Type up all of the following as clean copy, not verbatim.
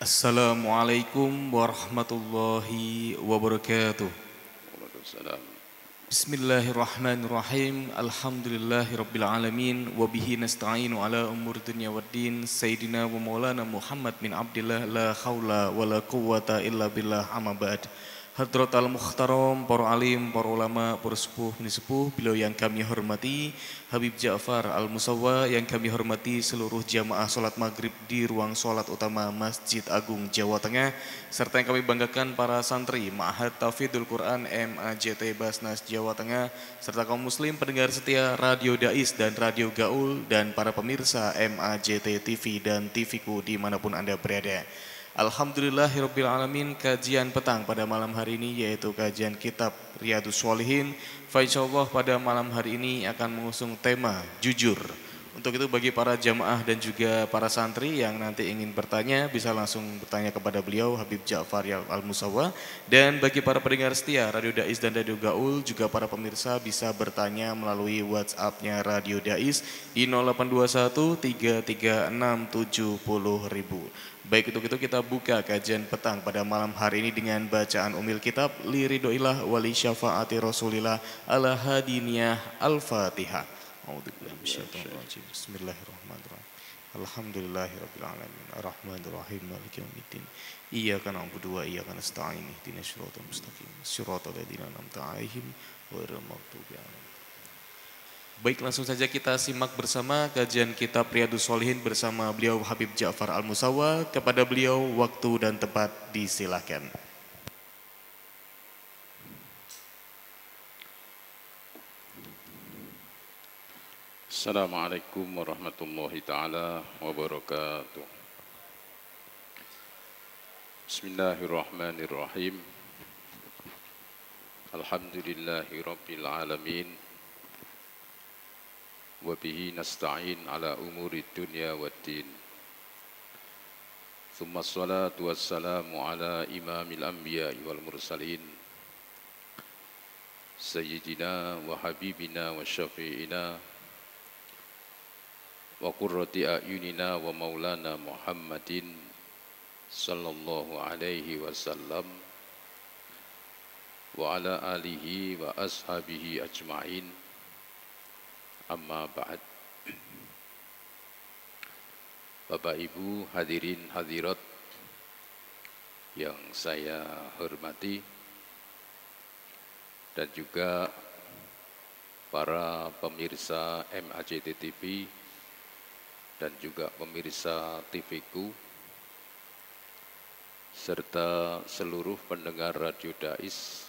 Assalamualaikum warahmatullahi wabarakatuh. Waalaikumsalam. Bismillahirrahmanirrahim. Alhamdulillahirabbil alamin wa bihi nasta'inu ala umur dunya waddin. Sayyidina wa maulana Muhammad bin Abdillah la haula wala quwwata illa billah amma ba'd. Hadratal Mukhtaram, para alim, para ulama, para sepuh, sepuh, beliau yang kami hormati, Habib Ja'far Al-Musawwa yang kami hormati, seluruh jamaah sholat maghrib di ruang sholat utama Masjid Agung Jawa Tengah, serta yang kami banggakan para santri Ma'had Tafidul Quran MAJT Basnas Jawa Tengah, serta kaum muslim pendengar setia Radio Dais dan Radio Gaul, dan para pemirsa MAJT TV dan TVku dimanapun Anda berada. Alhamdulillahirabbil alamin, kajian petang pada malam hari ini yaitu kajian kitab Riyadhus Shalihin. Insyaallah pada malam hari ini akan mengusung tema jujur. Untuk itu bagi para jamaah dan juga para santri yang nanti ingin bertanya bisa langsung bertanya kepada beliau Habib Ja'far Al-Musawwa, dan bagi para pendengar setia Radio Dais dan Radio Gaul juga para pemirsa bisa bertanya melalui WhatsApp-nya Radio Dais di 0821 336 70.000. Baik, untuk itu kita buka kajian petang pada malam hari ini dengan bacaan umil kitab Liridhoilah wali syafaati Rasulillah ala hadiniyah Al-Fatihah. Bismillahirrahmanirrahim. Alhamdulillahirabbil alamin. Arrahmanirrahim. Maliki yaumiddin. Iyyaka na'budu wa iyyaka nasta'in. Ihdinas siratal mustaqim. Shiratal ladzina an'amta 'alaihim ghairil maghdubi 'alaihim. Baik, langsung saja kita simak bersama kajian kitab Riyadhus Shalihin bersama beliau Habib Ja'far Al-Musawwa. Kepada beliau waktu dan tempat disilahkan. Assalamualaikum warahmatullahi taala wabarakatuh. Bismillahirrahmanirrahim. Alhamdulillahi rabbil alamin. Wa bihi nasta'in ala umuri dunya waddin. Thumma salatu wassalamu ala imamil anbiya'i wal mursalin. Sayyidina wa habibina wa syafi'ina wa qurrati a'yunina wa maulana Muhammadin sallallahu alaihi wasallam wa ala alihi wa ashabihi ajma'in. Amma ba'd. Bapak Ibu hadirin hadirat yang saya hormati, dan juga para pemirsa MAJT TV dan juga pemirsa TV-ku, serta seluruh pendengar Radio Dais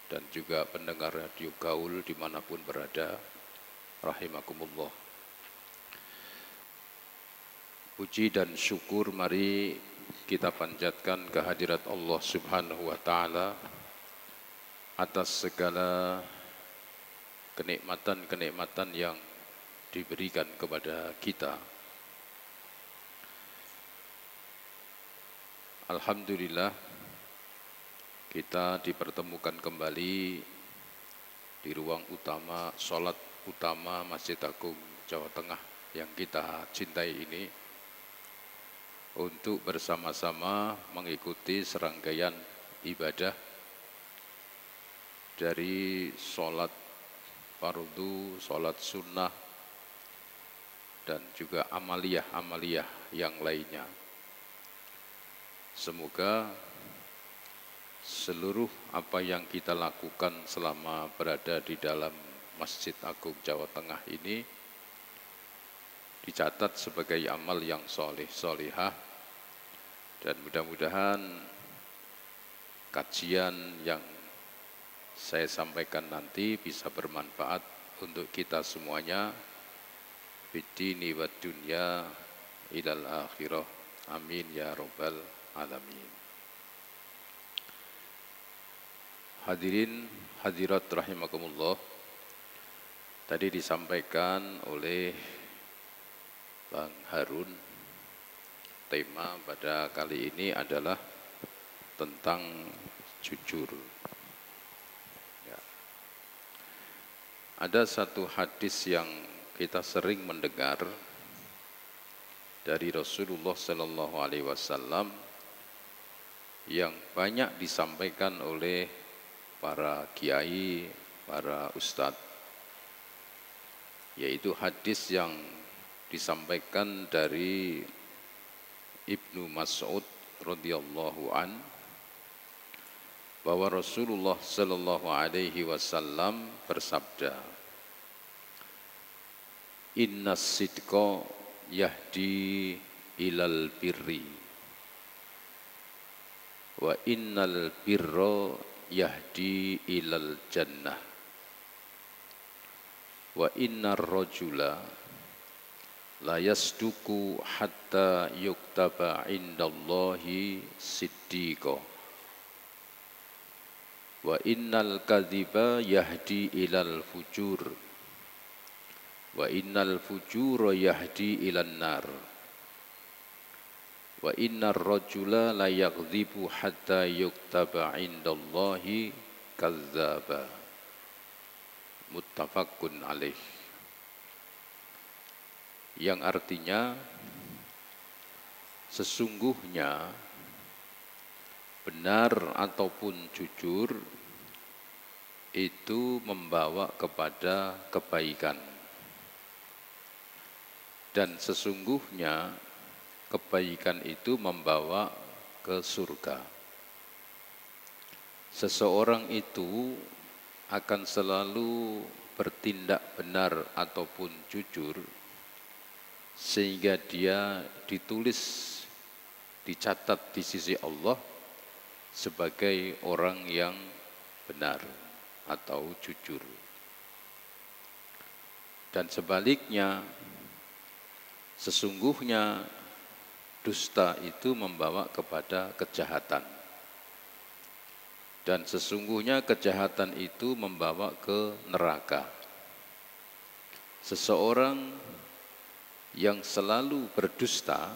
dan juga pendengar Radio Gaul dimanapun berada, rahimakumullah. Puji dan syukur mari kita panjatkan kehadirat Allah Subhanahu wa Ta'ala atas segala kenikmatan-kenikmatan yang diberikan kepada kita. Alhamdulillah, kita dipertemukan kembali di ruang utama, sholat utama Masjid Agung Jawa Tengah yang kita cintai ini, untuk bersama-sama mengikuti serangkaian ibadah dari sholat fardu, sholat sunnah, dan juga amaliyah-amaliyah yang lainnya. Semoga seluruh apa yang kita lakukan selama berada di dalam Masjid Agung Jawa Tengah ini dicatat sebagai amal yang soleh solihah, dan mudah-mudahan kajian yang saya sampaikan nanti bisa bermanfaat untuk kita semuanya, bidini wa dunya ilal akhirah. Amin ya rabbal alamin. Hadirin hadirat rahimakumullah, tadi disampaikan oleh Bang Harun, tema pada kali ini adalah tentang jujur. Ya. Ada satu hadis yang kita sering mendengar dari Rasulullah Sallallahu Alaihi Wasallam yang banyak disampaikan oleh para kiai, para ustadz, yaitu hadis yang disampaikan dari Ibnu Mas'ud radhiyallahu an, bahwa Rasulullah sallallahu alaihi wasallam bersabda, "Innas sidqa yahdi ilal birri wa innal birra yahdi ilal jannah wa innar rajula la yasduku hatta yuktaba indallahi siddiqa wa innal kadhiba yahdi ilal fujur wa innal fujura yahdi ilan nar wa innar rajula la yakdzibu hatta yuktaba indallahi kadzdzaba." Muttafaqun alaih. Yang artinya sesungguhnya benar ataupun jujur itu membawa kepada kebaikan, dan sesungguhnya kebaikan itu membawa ke surga. Seseorang itu akan selalu bertindak benar ataupun jujur sehingga dia ditulis, dicatat di sisi Allah sebagai orang yang benar atau jujur. Dan sebaliknya, sesungguhnya dusta itu membawa kepada kejahatan. Dan sesungguhnya kejahatan itu membawa ke neraka. Seseorang yang selalu berdusta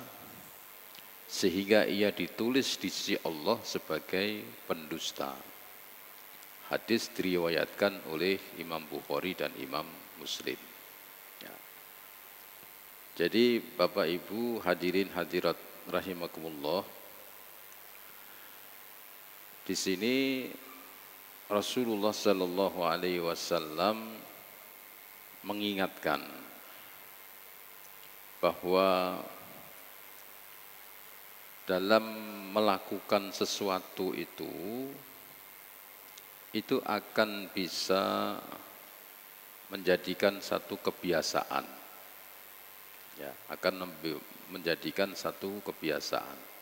sehingga ia ditulis di sisi Allah sebagai pendusta. Hadis diriwayatkan oleh Imam Bukhari dan Imam Muslim. Ya. Jadi Bapak Ibu hadirin hadirat rahimakumullah, di sini Rasulullah Sallallahu Alaihi Wasallam mengingatkan bahwa dalam melakukan sesuatu itu akan bisa menjadikan satu kebiasaan, ya, akan menjadikan satu kebiasaan.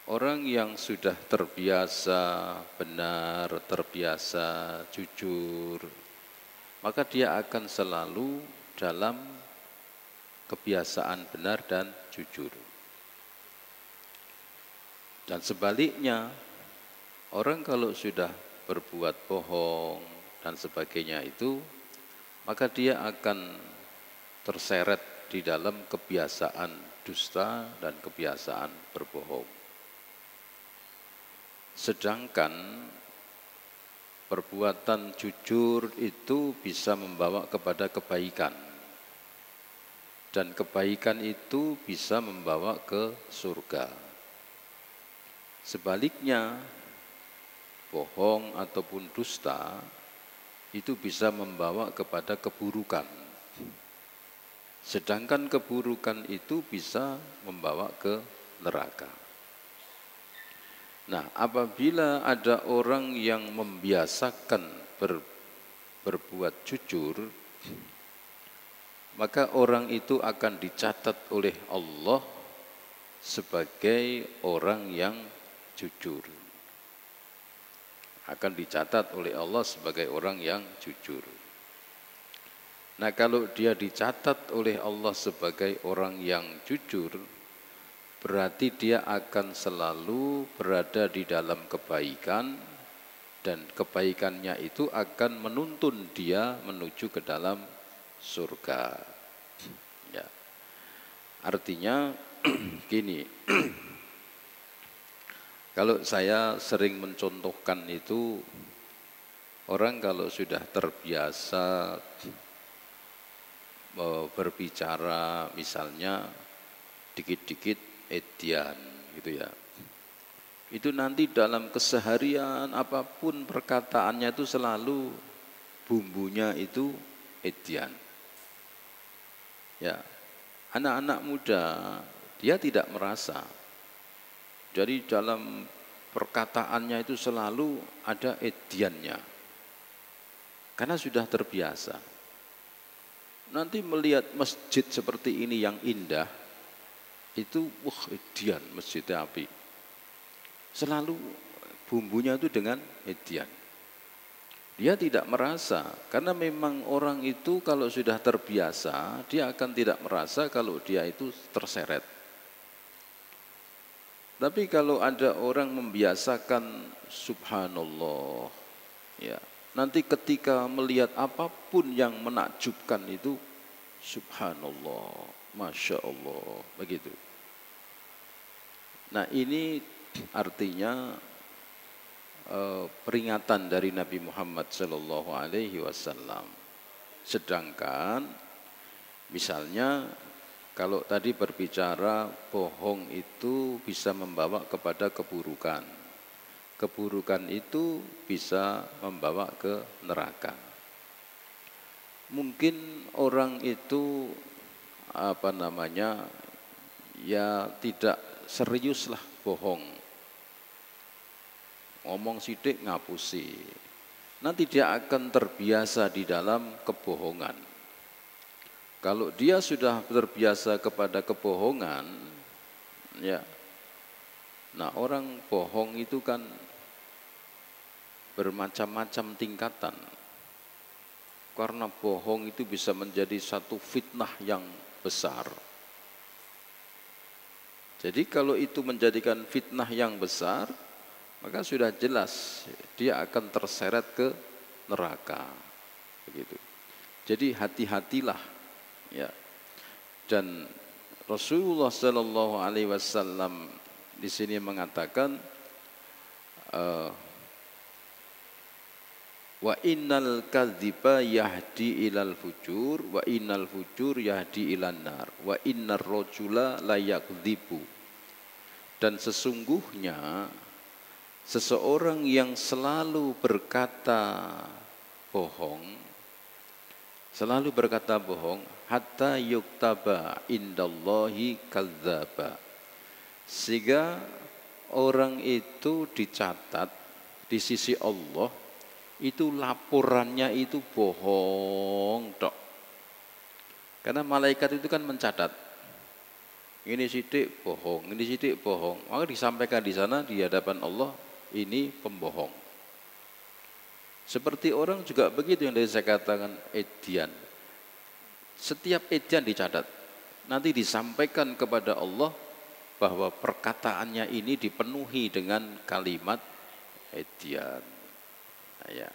Orang yang sudah terbiasa benar, terbiasa jujur, maka dia akan selalu dalam kebiasaan benar dan jujur. Dan sebaliknya, orang kalau sudah berbuat bohong dan sebagainya itu, maka dia akan terseret di dalam kebiasaan dusta dan kebiasaan berbohong. Sedangkan perbuatan jujur itu bisa membawa kepada kebaikan, dan kebaikan itu bisa membawa ke surga. Sebaliknya, bohong ataupun dusta itu bisa membawa kepada keburukan, sedangkan keburukan itu bisa membawa ke neraka. Nah, apabila ada orang yang membiasakan berbuat jujur, maka orang itu akan dicatat oleh Allah sebagai orang yang jujur. Akan dicatat oleh Allah sebagai orang yang jujur. Nah, kalau dia dicatat oleh Allah sebagai orang yang jujur, berarti dia akan selalu berada di dalam kebaikan, dan kebaikannya itu akan menuntun dia menuju ke dalam surga. Ya. Artinya gini, kalau saya sering mencontohkan itu, orang kalau sudah terbiasa berbicara misalnya dikit-dikit edian gitu ya, itu nanti dalam keseharian apapun perkataannya itu selalu bumbunya itu edian. Ya, anak-anak muda dia tidak merasa. Jadi dalam perkataannya itu selalu ada ediannya. Karena sudah terbiasa. Nanti melihat masjid seperti ini yang indah, itu wah edian masjidnya api. Selalu bumbunya itu dengan edian. Dia tidak merasa, karena memang orang itu kalau sudah terbiasa, dia akan tidak merasa kalau dia itu terseret. Tapi kalau ada orang membiasakan subhanallah, ya, nanti ketika melihat apapun yang menakjubkan itu subhanallah, masya Allah, begitu. Nah ini artinya peringatan dari Nabi Muhammad Sallallahu Alaihi Wasallam. Sedangkan misalnya kalau tadi berbicara bohong itu bisa membawa kepada keburukan. Keburukan itu bisa membawa ke neraka. Mungkin orang itu ya tidak seriuslah bohong. Ngomong sidik ngapusi. Nanti dia akan terbiasa di dalam kebohongan. Kalau dia sudah terbiasa kepada kebohongan, ya. Nah, orang bohong itu kan bermacam-macam tingkatan. Karena bohong itu bisa menjadi satu fitnah yang besar. Jadi kalau itu menjadikan fitnah yang besar, maka sudah jelas dia akan terseret ke neraka, begitu. Jadi hati-hatilah, ya. Dan Rasulullah Shallallahu Alaihi Wasallam di sini mengatakan, wa innal kadziba yahdi ilal fujur, wa innal fujur yahdi ilan nar, wa innar rajula la yakdzibu. Dan sesungguhnya seseorang yang selalu berkata bohong, hatta yuktaba indallahi kadzdzaba, sehingga orang itu dicatat di sisi Allah itu laporannya itu bohong tok. Karena malaikat itu kan mencatat, ini sidik bohong, ini sidik bohong, maka disampaikan di sana di hadapan Allah, ini pembohong. Seperti orang juga begitu yang tadi saya katakan edian. Setiap edian dicatat. Nanti disampaikan kepada Allah bahwa perkataannya ini dipenuhi dengan kalimat edian. Nah, ya.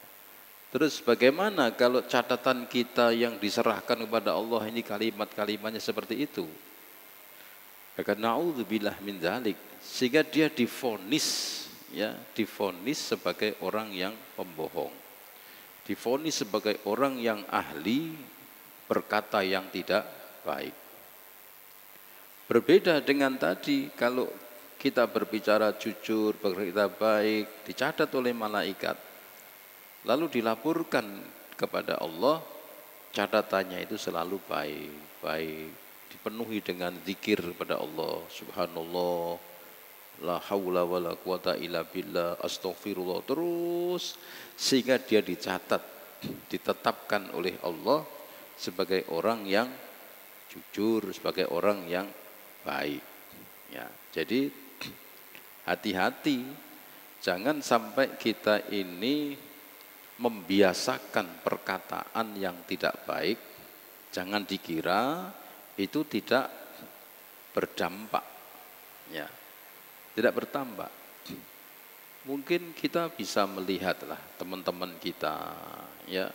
Terus bagaimana kalau catatan kita yang diserahkan kepada Allah ini kalimat-kalimatnya seperti itu? Maka na'udzubillah min dzalik, sehingga dia divonis, ya, divonis sebagai orang yang pembohong, divonis sebagai orang yang ahli berkata yang tidak baik. Berbeda dengan tadi, kalau kita berbicara jujur, berkata baik, dicatat oleh malaikat, lalu dilaporkan kepada Allah, catatannya itu selalu baik, dipenuhi dengan zikir pada Allah, subhanallah, la haula wala quwata illa billah, astaghfirullah, terus sehingga dia dicatat, ditetapkan oleh Allah sebagai orang yang jujur, sebagai orang yang baik. Ya, jadi hati-hati, jangan sampai kita ini membiasakan perkataan yang tidak baik. Jangan dikira itu tidak berdampak, ya, tidak bertambah. Mungkin kita bisa melihatlah teman-teman kita, ya,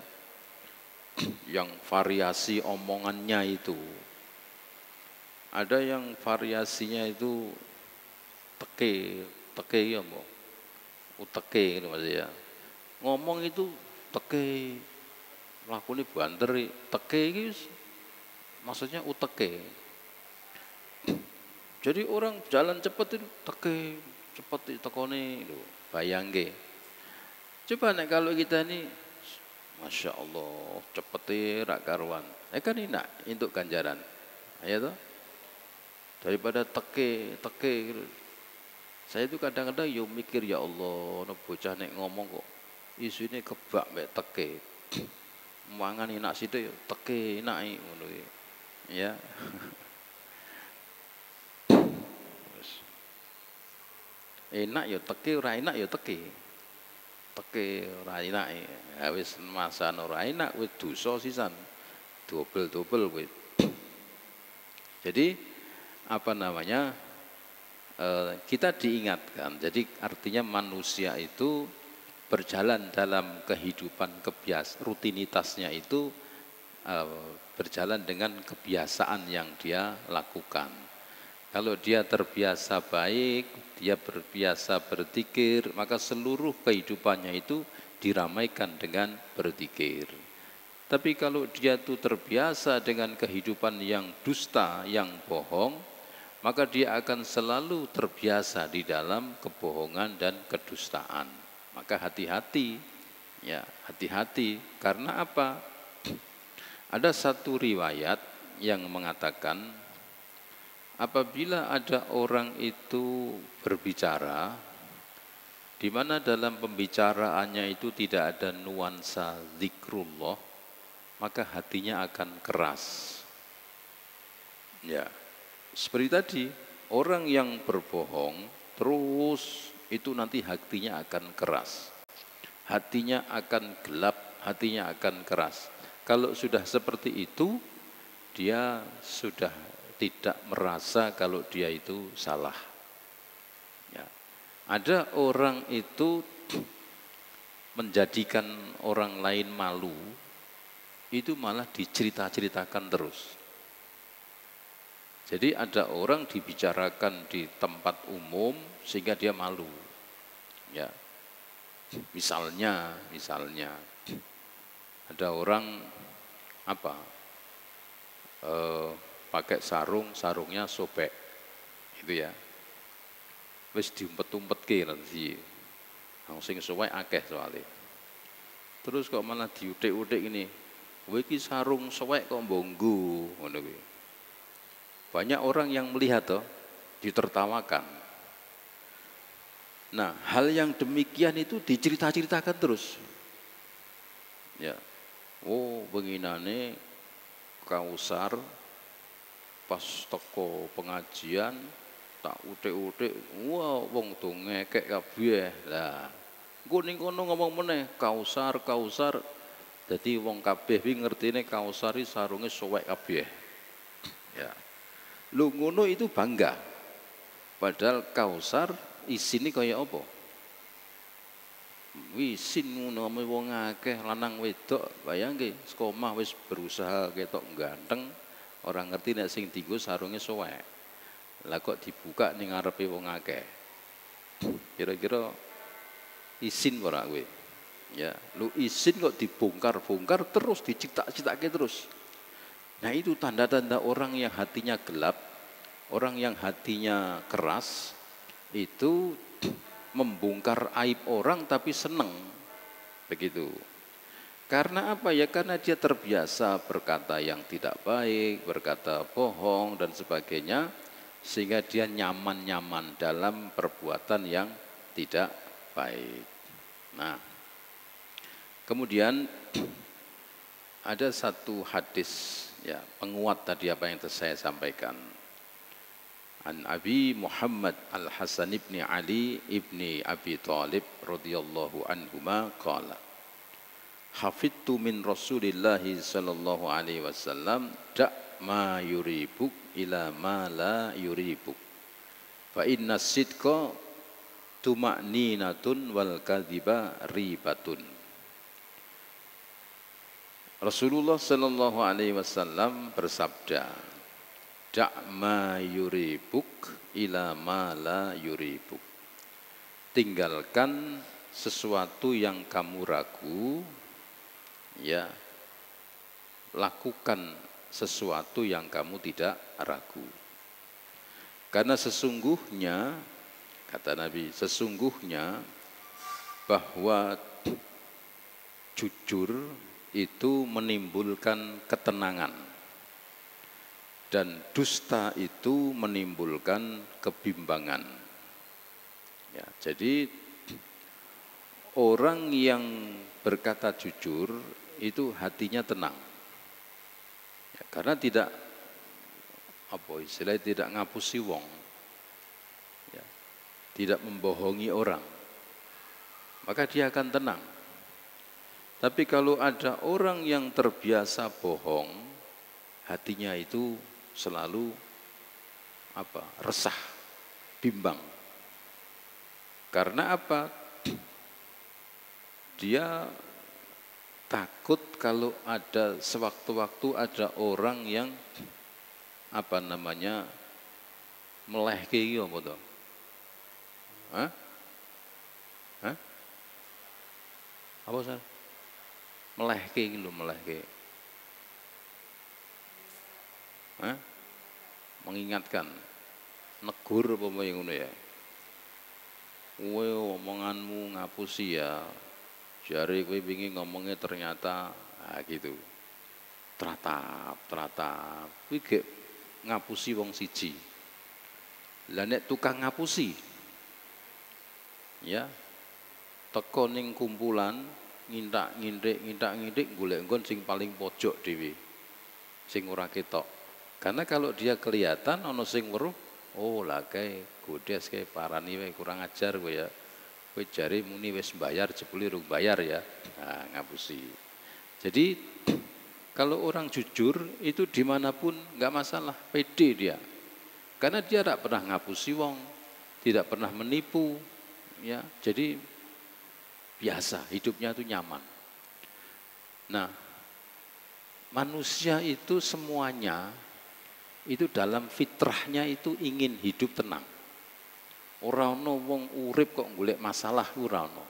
yang variasi omongannya itu, ada yang variasinya itu teke ya mau, uteke itu maksudnya, ngomong itu teke, lakune banter, teke itu maksudnya uteke. Jadi orang jalan cepat itu teke, cepet tekone lho, bayangke. Coba nek kalau kita ini Masya Allah, cepete rak karuan. Kan enak untuk ganjaran. Ya toh? Daripada teke gitu. Saya itu kadang-kadang yo mikir ya Allah, ono bocah nek ngomong kok isine kebak mek teke. Mangan enak sithik yo teke enake ngono iki. Ya. Enak ya teke, ora enak ya teke. Teke ora enak. Ya wis masan ora enak wis dosa sisan. Dobel-dobel kowe. Jadi apa namanya? Kita diingatkan. Jadi artinya manusia itu berjalan dalam kehidupan rutinitasnya itu berjalan dengan kebiasaan yang dia lakukan. Kalau dia terbiasa baik, dia berbiasa berzikir, maka seluruh kehidupannya itu diramaikan dengan berzikir. Tapi kalau dia itu terbiasa dengan kehidupan yang dusta, yang bohong, maka dia akan selalu terbiasa di dalam kebohongan dan kedustaan. Maka hati-hati, ya hati-hati. Karena apa? Ada satu riwayat yang mengatakan apabila ada orang itu berbicara, di mana dalam pembicaraannya itu tidak ada nuansa zikrullah, maka hatinya akan keras. Ya, seperti tadi, orang yang berbohong terus itu nanti hatinya akan keras. Hatinya akan gelap, hatinya akan keras. Kalau sudah seperti itu, dia sudah tidak merasa kalau dia itu salah. Ya. Ada orang itu menjadikan orang lain malu, itu malah dicerita-ceritakan terus. Jadi ada orang dibicarakan di tempat umum sehingga dia malu. Ya. Misalnya ada orang pakai sarungnya sobek, itu ya, wis diumpet-umpetke nanti, sing sobek akeh soalnya. Terus kok malah diutik-utik ini, kowe iki sarung sobek kok mbonggo, ngono kuwi. Banyak orang yang melihat toh, ditertawakan. Nah, hal yang demikian itu dicerita-ceritakan terus. Ya. Oh, benginane Kausar pas teko pengajian tak utik-utik, wah wong tuh ngekek kabeh. Lah, engko ning kono ngomong meneh Kausar. Dadi wong kabeh kuwi ngertine Kausar iki sarunge suwek kabeh. Ya. Lu ngono itu bangga. Padahal Kausar isine kaya apa? Wisin ngono ame wong akeh lanang wedok, bayangke sekomah wis berusaha ketok ganteng, orang ngerti nek sing dienggo sarunge suwek. Lah kok dibuka ning ngarepe wong akeh. Kira-kira isin ora kowe? Ya, lu isin kok dibongkar-bongkar terus diciptak-ciptake terus. Nah, itu tanda-tanda orang yang hatinya gelap, orang yang hatinya keras itu membongkar aib orang tapi seneng, begitu. Karena apa ya? Karena dia terbiasa berkata yang tidak baik, berkata bohong dan sebagainya, sehingga dia nyaman-nyaman dalam perbuatan yang tidak baik. Nah, kemudian ada satu hadis ya penguat tadi apa yang saya sampaikan. An Abi Muhammad Al-Hasan ibn Ali ibn Abi Thalib radhiyallahu anhuma qala hafidtu min Rasulillah sallallahu alaihi wasallam da' ma yuribuk ila ma la yuribuk fa inna sidqa tuma'ninatun wal kadhiba ribatun. Rasulullah sallallahu alaihi wasallam bersabda, da' ma yuribuk ila ma la yuribuk. Tinggalkan sesuatu yang kamu ragu, ya, lakukan sesuatu yang kamu tidak ragu. Karena sesungguhnya Kata Nabi, sesungguhnya bahwa jujur itu menimbulkan ketenangan dan dusta itu menimbulkan kebimbangan. Ya, jadi orang yang berkata jujur itu hatinya tenang. Ya, karena tidak istilahnya tidak ngapusi wong. Ya, tidak membohongi orang. Maka dia akan tenang. Tapi kalau ada orang yang terbiasa bohong, hatinya itu selalu resah, bimbang. Karena apa? Dia takut kalau ada sewaktu-waktu ada orang yang melehke iki apa to? Hah? Hah? Apa sih? Melehke iki lho, melehke. Hah? Mengingatkan, negur apa ngono ya. Kowe omonganmu ngapusi ya. Jare kowe wingi ngomongnya ternyata gitu. Teratap. Kuwi gek ngapusi wong siji. Lah nek tukang ngapusi ya teko ning kumpulan ngintik golek nggon sing paling pojok dhewe. Sing ora ketok. Karena kalau dia kelihatan ana sing weruh, oh lah kae godes kae parani wae kurang ajar kowe ya. Kowe jare muni wis bayar jebule rung bayar ya. Nah, ngapusi. Jadi kalau orang jujur itu dimanapun nggak masalah, pede dia. Karena dia tidak pernah ngapusi wong, tidak pernah menipu, ya. Jadi biasa, hidupnya itu nyaman. Nah, manusia itu semuanya itu dalam fitrahnya itu ingin hidup tenang. Ora ono wong urip kok golek masalah ora ono.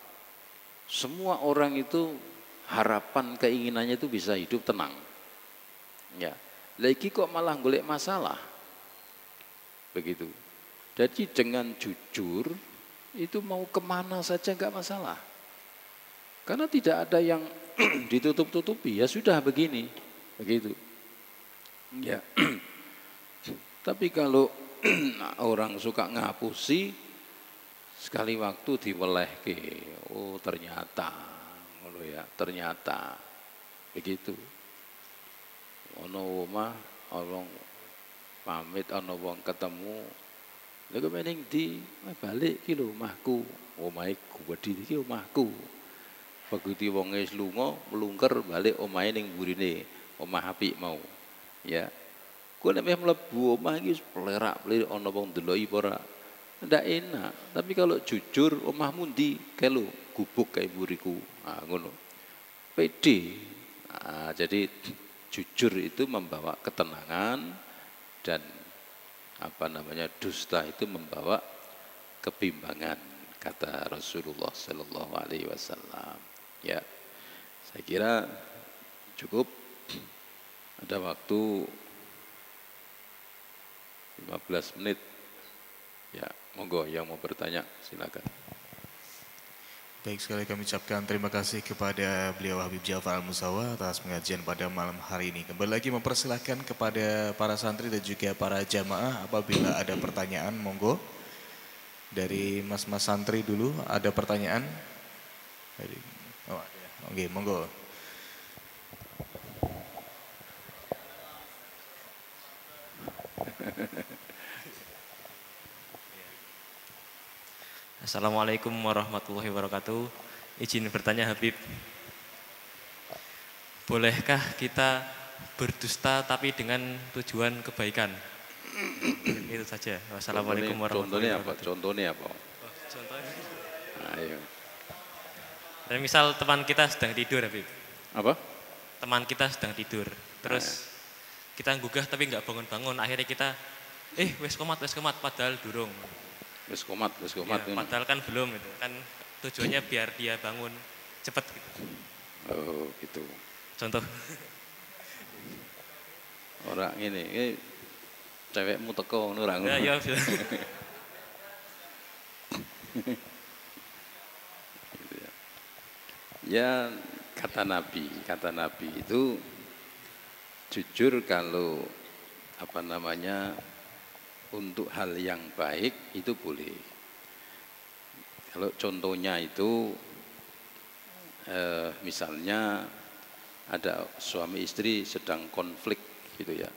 Semua orang itu harapan keinginannya itu bisa hidup tenang. Ya. Lagi kok malah golek masalah. Begitu. Jadi dengan jujur itu mau kemana saja enggak masalah. Karena tidak ada yang ditutup-tutupi, ya sudah begini. Begitu. Ya. Tapi kalau orang suka ngapusi sekali waktu diwelehke, oh ternyata ternyata begitu. Ono omah orang pamit ana wong ketemu. Lha kok ning ndi? Balik iki lho omahku. Omahe gedhe iki omahku. Begitu wonge wis lunga, mlungker balik omahe ning burine, omah apik mau. Ya. Ku nek mlebu omah iki plerak-plerik ana wong ndeloki apa ora. Ndak enak. Tapi kalau jujur omahmu ndi? Kae lho gubuk kae buriku. Ah ngono. Pede. Nah, jadi jujur itu membawa ketenangan dan dusta itu membawa kebimbangan kata Rasulullah Sallallahu Alaihi Wasallam. Ya, saya kira cukup. Ada waktu 15 menit. Ya, monggo yang mau bertanya silakan. Baik, sekali kami ucapkan terima kasih kepada beliau Habib Ja'far Al-Musawa atas pengajian pada malam hari ini. Kembali lagi mempersilahkan kepada para santri dan juga para jamaah apabila ada pertanyaan, monggo. Dari mas-mas santri dulu, ada pertanyaan? Oke, monggo. Assalamualaikum warahmatullahi wabarakatuh. Izin bertanya Habib, bolehkah kita berdusta tapi dengan tujuan kebaikan? Itu saja. Wassalamualaikum warahmatullahi wabarakatuh. Contohnya apa? Contohnya? Ayo. Dan misal teman kita sedang tidur Habib. Apa? Teman kita sedang tidur. Terus kita gugah tapi nggak bangun-bangun. Akhirnya kita, wes komat, padahal durung. Wis komat. Ya, padahal kan belum itu. Kan tujuannya biar dia bangun cepat gitu. Oh, gitu. Contoh. Orang ini cewekmu teko ngono ra ngono. Ya. Gitu ya. Ya kata Nabi itu jujur kalau apa namanya untuk hal yang baik itu boleh. Kalau contohnya itu misalnya ada suami istri sedang konflik gitu ya,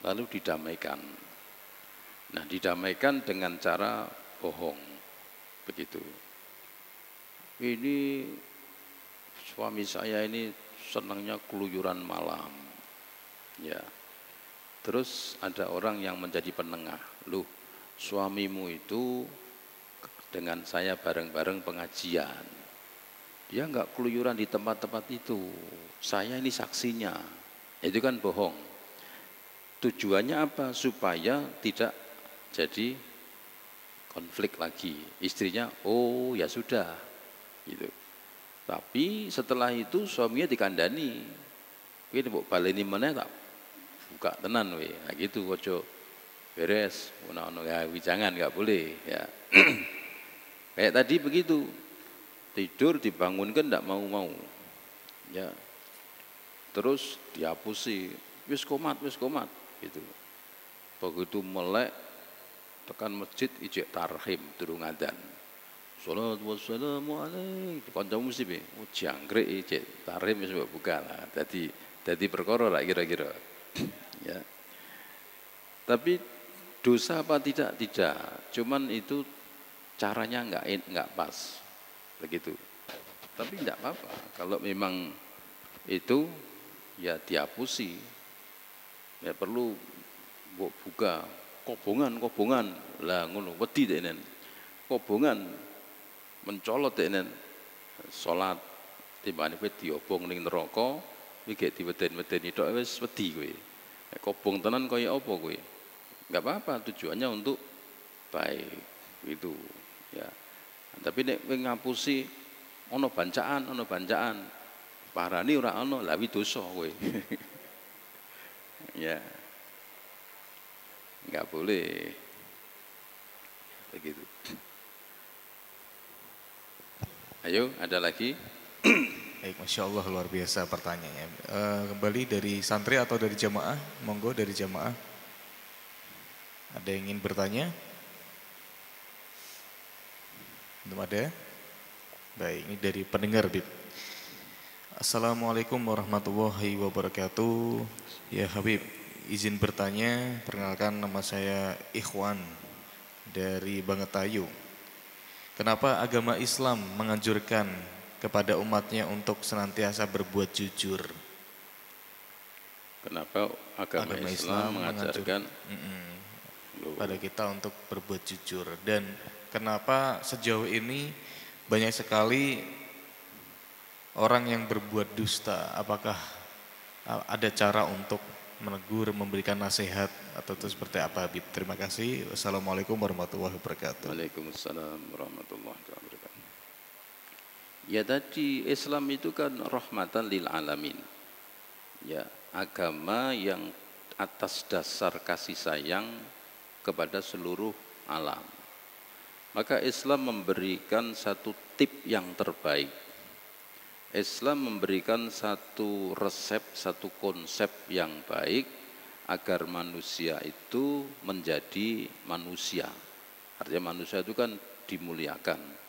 lalu didamaikan. Nah didamaikan dengan cara bohong begitu. Ini suami saya ini senangnya keluyuran malam, ya. Terus ada orang yang menjadi penengah, loh suamimu itu dengan saya bareng-bareng pengajian, dia enggak keluyuran di tempat-tempat itu, saya ini saksinya. Itu kan bohong. Tujuannya apa? Supaya tidak jadi konflik lagi. Istrinya, oh ya sudah, gitu. Tapi setelah itu suaminya dikandani, ini mbok baleni meneh tak buka tenan we. Nah gitu, ojo beres, ono ya jangan, enggak boleh ya. Kayak tadi begitu. Tidur dibangunkan enggak mau-mau. Ya. Terus dihapusi, wis komat gitu. Begitu melek tekan masjid ijek tarhim durung adzan. Shallallahu wassalamu alaihi. Kancamu mesti piye? Oh jangkrik ijek tarhim wis mbok buka lah. Dadi perkara lah kira-kira. Ya. Tapi dosa apa tidak? Tidak. Cuman itu caranya enggak pas. Begitu. Tapi enggak apa-apa. Kalau memang itu ya dihapusi. Ya perlu buka kobongan lah ngono wedi denen. Kobongan mencolot denen salat timbane kowe diobong ning neraka iki gek diweden-wedeni tok wis wedi kowe. Kobong tenan kaya apa kowe? Enggak apa-apa, tujuannya untuk baik itu ya. Tapi nek kowe ngapusi ana bancaan parani ora ana lha dosa kowe. Ya. Enggak boleh begitu. Ayo, ada lagi? Baik, Masya Allah luar biasa pertanyaannya. Kembali dari santri atau dari jamaah? Monggo dari jamaah. Ada yang ingin bertanya? Belum ada? Baik, ini dari pendengar, Bib. Assalamualaikum warahmatullahi wabarakatuh. Ya Habib, izin bertanya, perkenalkan nama saya Ikhwan dari Bangetayu. Kenapa agama Islam menganjurkan kepada umatnya untuk senantiasa berbuat jujur? Kenapa agama Islam mengajarkan pada kita untuk berbuat jujur? Dan kenapa sejauh ini banyak sekali orang yang berbuat dusta? Apakah ada cara untuk menegur, memberikan nasihat atau itu seperti apa, Habib? Terima kasih. Wassalamualaikum warahmatullahi wabarakatuh. Waalaikumsalam warahmatullahi wabarakatuh. Ya tadi Islam itu kan rahmatan lil alamin. Ya, agama yang atas dasar kasih sayang kepada seluruh alam. Maka Islam memberikan satu tip yang terbaik. Islam memberikan satu resep, satu konsep yang baik agar manusia itu menjadi manusia. Artinya manusia itu kan dimuliakan.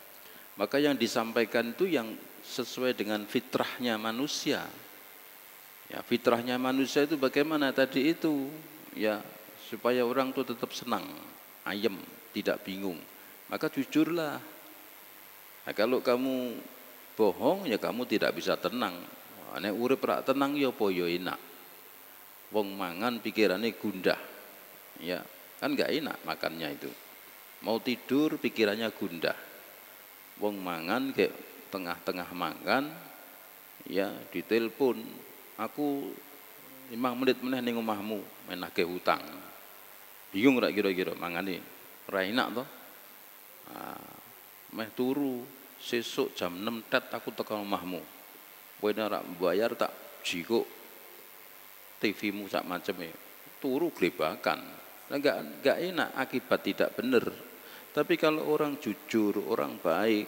Maka yang disampaikan itu yang sesuai dengan fitrahnya manusia. Ya, fitrahnya manusia itu bagaimana tadi itu? Ya, supaya orang itu tetap senang, ayem, tidak bingung. Maka jujurlah. Nah, kalau kamu bohong ya kamu tidak bisa tenang. Nek urip rak tenang ya apa ya enak. Wong mangan pikirannya gundah. Ya, kan enggak enak makannya itu. Mau tidur pikirannya gundah. Wong mangan kayak tengah-tengah makan ya ditelepon, aku 5 menit meneh ning omahmu menake hutang. Bingung rak kira-kira mangane. Ora enak toh? Meh turu sesuk jam 6 tet aku tekan omahmu. Kowe nek bayar tak jikuk TV-mu sak maceme. Turu glebakan. Lah enggak enak, akibat tidak benar. Tapi kalau orang jujur, orang baik,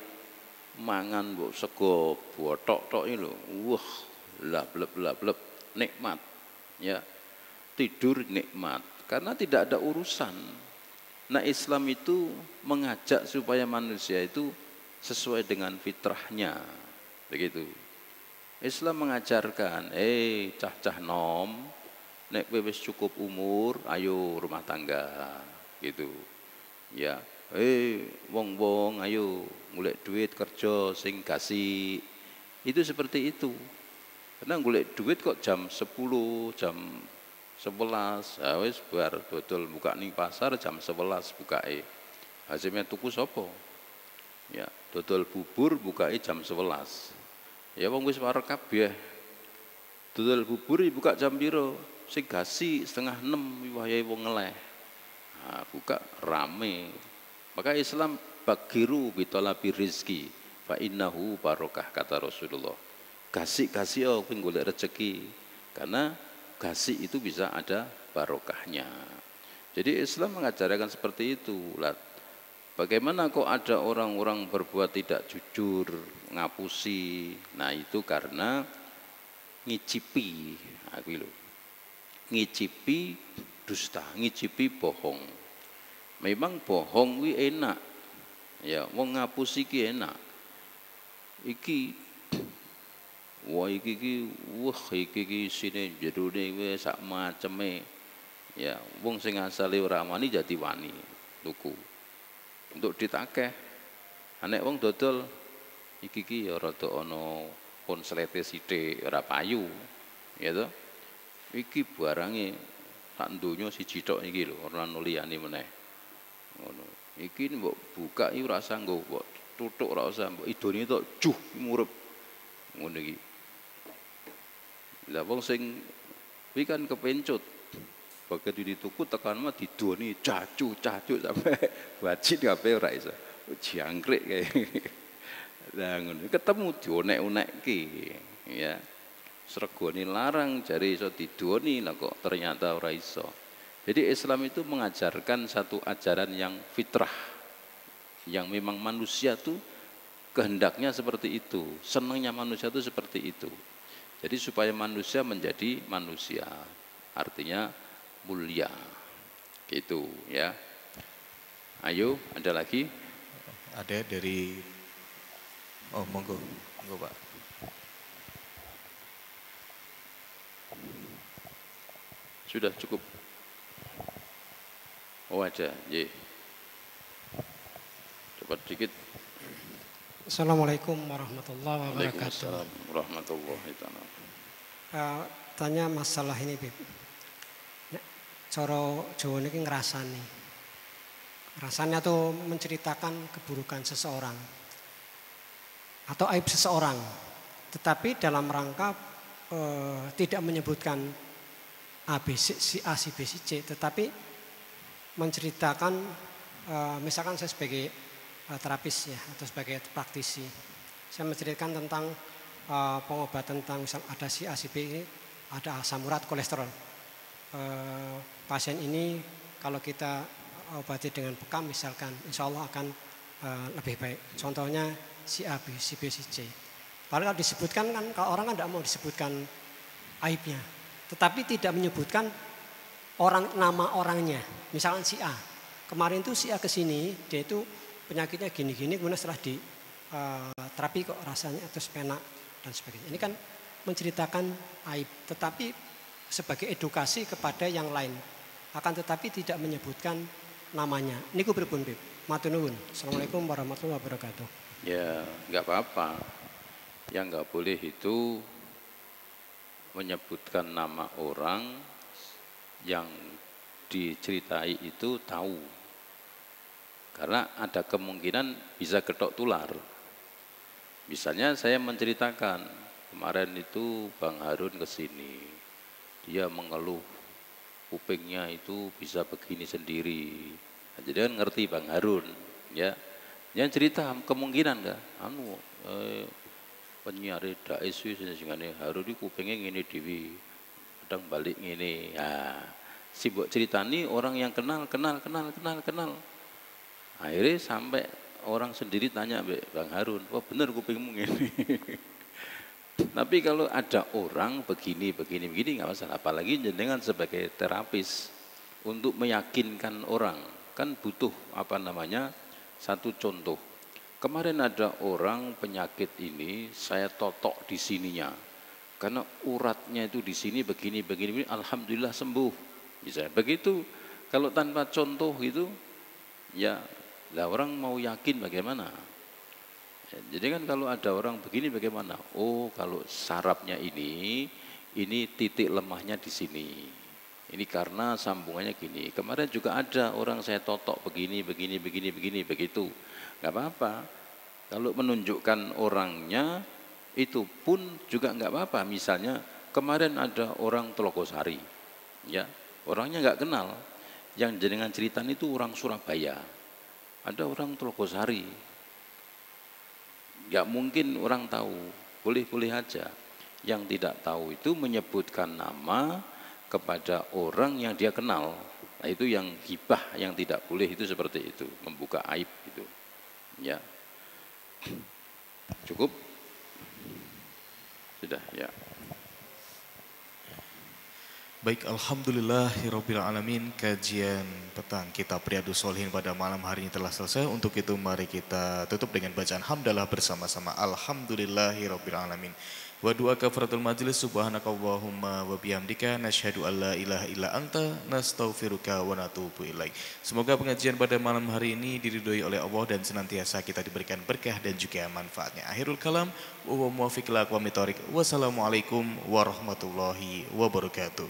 mangan mbok sego botok-tok itu, wah, bleb, nikmat. Ya, tidur nikmat karena tidak ada urusan. Nah, Islam itu mengajak supaya manusia itu sesuai dengan fitrahnya. Begitu. Islam mengajarkan, cah-cah nom, nek wis cukup umur, ayo rumah tangga, gitu. Ya, wong-wong, ayo golek duit kerja sing gasi. Itu seperti itu. Karena golek duit kok jam 10, jam 11, ya wis bar dodol buka ning pasar jam 11 bukae. Hasilnya tuku sapa? Ya, dodol bubur bukae jam 11. Ya wong wis wareg kabeh. Dodol bubur buka jam piro? Sing gasi setengah 6 wayahe wong ngeleh. Nah, buka rame. Maka Islam bagiru bitolabi rizki fa innahu barokah kata Rasulullah. Kasih ping golek rezeki karena kasih itu bisa ada barokahnya. Jadi Islam mengajarkan seperti itu. Bagaimana kok ada orang-orang berbuat tidak jujur, ngapusi? Nah, itu karena ngicipi, ngicipi dusta, ngicipi bohong. Memang bohong wi enak, ya, wong ngapusi ki enak. Iki sine jerone wis sak maceme. Ya, wong sing asale ora wani jadi wani tuku. Untuk ditakeh. Nek wong dodol iki ya rada ana konslete sithik ora payu. Ya to. Iki barange sak donya siji tok iki lho, ora ono liyane meneh. Ngono. Iki mbok buka iki ora usah nggo, mbok tutuk ora usah, mbok idone tok juh murep. Ngono iki. Lah wong sing kuwi kan kepencut. Begitu dituku tekan mah didoni cacu sampai wajib kabeh ora iso. Jangkrik kae. Lah ngono ketemu dionek-onekke ya. Sregone larang jare iso didoni lah kok ternyata ora iso. Jadi Islam itu mengajarkan satu ajaran yang fitrah. Yang memang manusia tuh kehendaknya seperti itu, senangnya manusia itu seperti itu. Jadi supaya manusia menjadi manusia, artinya mulia, gitu ya. Ayo, ada lagi? Ada dari, monggo Pak. Sudah cukup. Oh ada, ye. Cepat dikit. Assalamualaikum warahmatullahi wabarakatuh. Waalaikumsalam warahmatullahi wabarakatuh. Tanya masalah ini, Bib. Coro Jawa ini ngerasani. Rasanya tuh menceritakan keburukan seseorang atau aib seseorang, tetapi dalam rangka tidak menyebutkan A, B, si A, si B, si C, tetapi menceritakan misalkan saya sebagai terapis ya atau sebagai praktisi, saya menceritakan tentang pengobatan tentang misal ada si A, si B ini ada asam urat, kolesterol. Pasien ini kalau kita obati dengan bekam misalkan, insya Allah akan lebih baik. Contohnya si A, B, si B, si C. Kalau disebutkan kan, kalau orang kan tidak mau disebutkan aibnya, tetapi tidak menyebutkan nama orangnya. Misalkan si A, kemarin itu si A kesini, dia itu penyakitnya gini-gini, kemudian setelah di terapi kok rasanya terus enak dan sebagainya. Ini kan menceritakan aib, tetapi sebagai edukasi kepada yang lain. Akan tetapi tidak menyebutkan namanya. Niku pripun, Bib? Matur nuwun. Assalamualaikum warahmatullahi wabarakatuh. Ya, enggak apa-apa. Yang enggak boleh itu menyebutkan nama orang yang diceritai itu tahu. Karena ada kemungkinan bisa ketok tular. Misalnya saya menceritakan, kemarin itu Bang Harun kesini, dia mengeluh kupingnya itu bisa begini sendiri. Nah, jadi kan ngerti Bang Harun, ya. Yang cerita kemungkinan enggak? Penyiar dais sing Harun iki kupingnya ngene dhewe. Kadang balik ngene. Nah, si mbok ceritani orang yang kenal. Akhirnya sampai orang sendiri tanya Bang Harun, oh bener kupingmu ini. Tapi kalau ada orang begini nggak masalah. Apalagi jenengan sebagai terapis untuk meyakinkan orang kan butuh satu contoh. Kemarin ada orang penyakit ini saya totok di sininya karena uratnya itu di sini begini, alhamdulillah sembuh. Bisa begitu. Kalau tanpa contoh itu ya lah orang mau yakin bagaimana? Jadi kan kalau ada orang begini bagaimana? Oh kalau sarafnya ini titik lemahnya di sini. Ini karena sambungannya gini. Kemarin juga ada orang saya totok begini, begitu. Nggak apa-apa. Kalau menunjukkan orangnya itu pun juga nggak apa-apa. Misalnya kemarin ada orang Telogosari, ya orangnya nggak kenal. Yang jenengan ceritaan itu orang Surabaya. Ada orang Telogosari. Nggak mungkin orang tahu, boleh-boleh aja. Yang tidak tahu itu menyebutkan nama kepada orang yang dia kenal. Nah, itu yang hibah, yang tidak boleh itu seperti itu, membuka aib itu. Ya. Cukup? Sudah, ya. Baik, alhamdulillahirabbil alamin, kajian petang kitab Riyadhus Shalihin pada malam hari ini telah selesai. Untuk itu mari kita tutup dengan bacaan hamdalah bersama-sama. Alhamdulillahirabbil alamin. Wa du'a kafaratul majlis, subhanakallahumma wa bihamdika nasyhadu an la ilaha illa anta nastaghfiruka wa natubu ilaik. Semoga pengajian pada malam hari ini diridhoi oleh Allah dan senantiasa kita diberikan berkah dan juga manfaatnya. Akhirul kalam wa muwaffiq ila aqwamit thoriq. Wassalamualaikum warahmatullahi wabarakatuh.